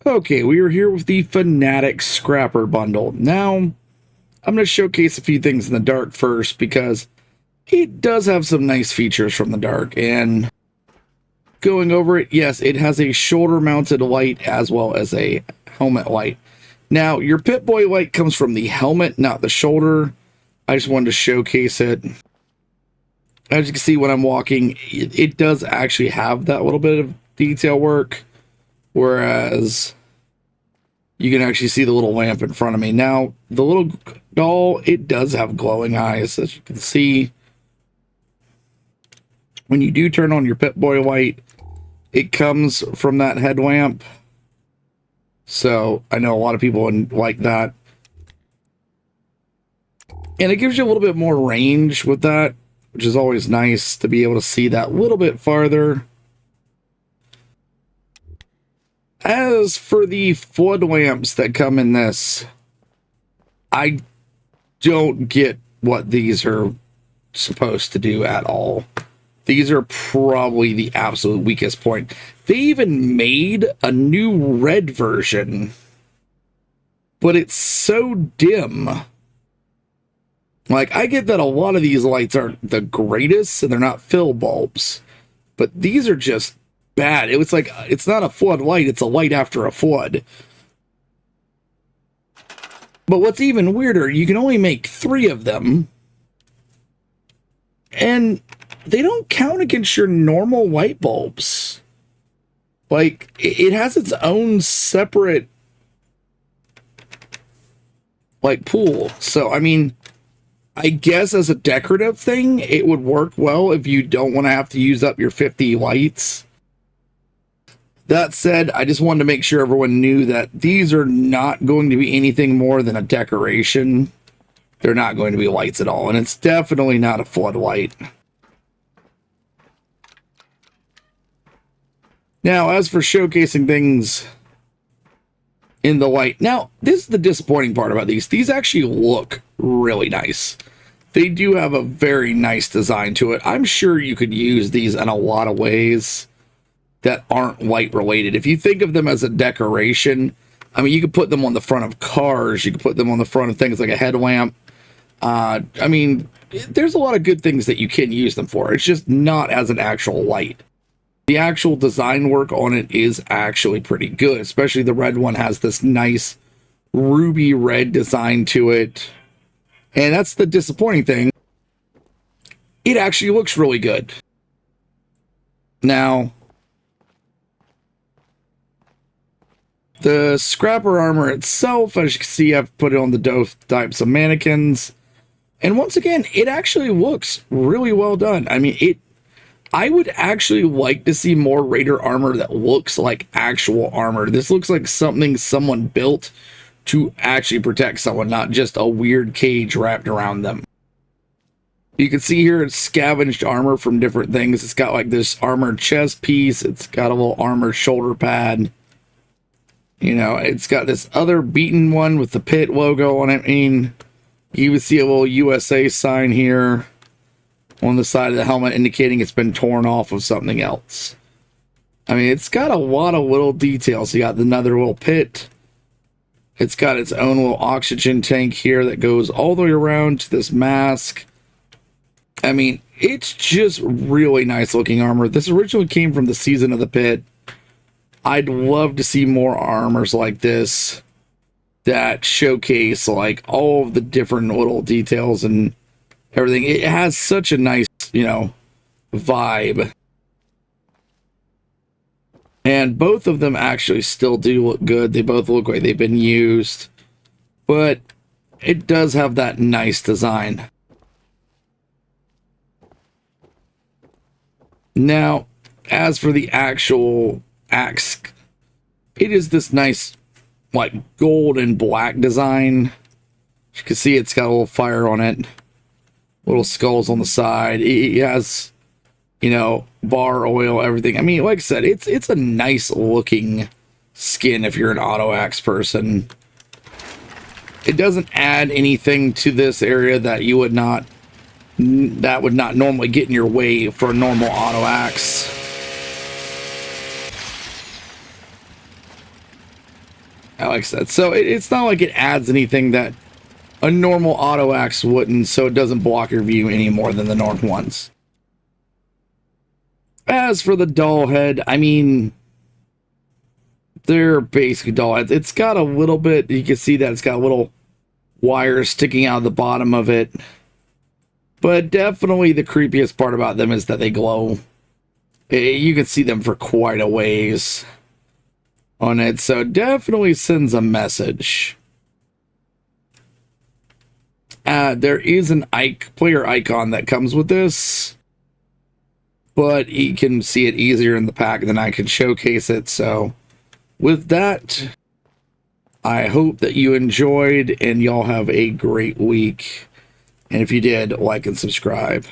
Okay, we are here with the Fanatic Scrapper Bundle. Now, I'm going to showcase a few things in the dark first because it does have some nice features from the dark. And going over it, yes, it has a shoulder-mounted light as well as a helmet light. Now, your Pip-Boy light comes from the helmet, not the shoulder. I just wanted to showcase it. As you can see when I'm walking, it does actually have that little bit of detail work. Whereas you can actually see the little lamp in front of me. Now, the little doll, it does have glowing eyes, as you can see. When you do turn on your Pip-Boy light, it comes from that headlamp. So, I know a lot of people wouldn't like that. And it gives you a little bit more range with that, which is always nice to be able to see that little bit farther. As for the flood lamps that come in this, I don't get what these are supposed to do at all. These are probably the absolute weakest point. They even made a new red version, but it's so dim. Like, I get that a lot of these lights aren't the greatest and they're not fill bulbs, but these are just bad. It was like, it's not a flood light, it's a light after a flood. But what's even weirder, you can only make 3 of them, and they don't count against your normal light bulbs. Like, it has its own separate, like, pool. So, I mean, I guess as a decorative thing, it would work well if you don't want to have to use up your 50 lights. That said, I just wanted to make sure everyone knew that these are not going to be anything more than a decoration. They're not going to be lights at all, and it's definitely not a floodlight. Now, as for showcasing things in the light, now, this is the disappointing part about these. These actually look really nice. They do have a very nice design to it. I'm sure you could use these in a lot of ways that aren't light related. If you think of them as a decoration, I mean, you could put them on the front of cars, you could put them on the front of things like a headlamp. I mean, there's a lot of good things that you can use them for. It's just not as an actual light. The actual design work on it is actually pretty good, especially the red one has this nice ruby red design to it. And that's the disappointing thing. It actually looks really good. Now, the scrapper armor itself, as you can see, I've put it on the both types of mannequins. And once again, it actually looks really well done. I mean, I would actually like to see more Raider armor that looks like actual armor. This looks like something someone built to actually protect someone, not just a weird cage wrapped around them. You can see here it's scavenged armor from different things. It's got like this armored chest piece. It's got a little armored shoulder pad. You know, it's got this other beaten one with the pit logo on it. I mean, you would see a little USA sign here on the side of the helmet indicating it's been torn off of something else. I mean, it's got a lot of little details. You got another little pit. It's got its own little oxygen tank here that goes all the way around to this mask. I mean, it's just really nice looking armor. This originally came from the Season of the Pit. I'd love to see more armors like this that showcase like all of the different little details and everything. It has such a nice, you know, vibe. And both of them actually still do look good. They both look like they've been used. But it does have that nice design. Now, as for the actual axe, it is this nice, like, gold and black design. You can see it's got a little fire on it. Little skulls on the side. It has, you know, bar oil, everything. I mean, like I said, it's a nice looking skin if you're an auto axe person. It doesn't add anything to this area that you would not normally get in your way for a normal auto axe. like I said, so it's not like it adds anything that a normal auto axe wouldn't, so it doesn't block your view any more than the normal ones. As for the doll head, I mean, they're basically doll heads. It's got a little bit, you can see that it's got a little wire sticking out of the bottom of it. But definitely the creepiest part about them is that they glow. You can see them for quite a ways on it, so definitely sends a message. There is an player icon that comes with this, but you can see it easier in the pack than I can showcase it. So with that, I hope that you enjoyed and y'all have a great week. And if you did, like and subscribe.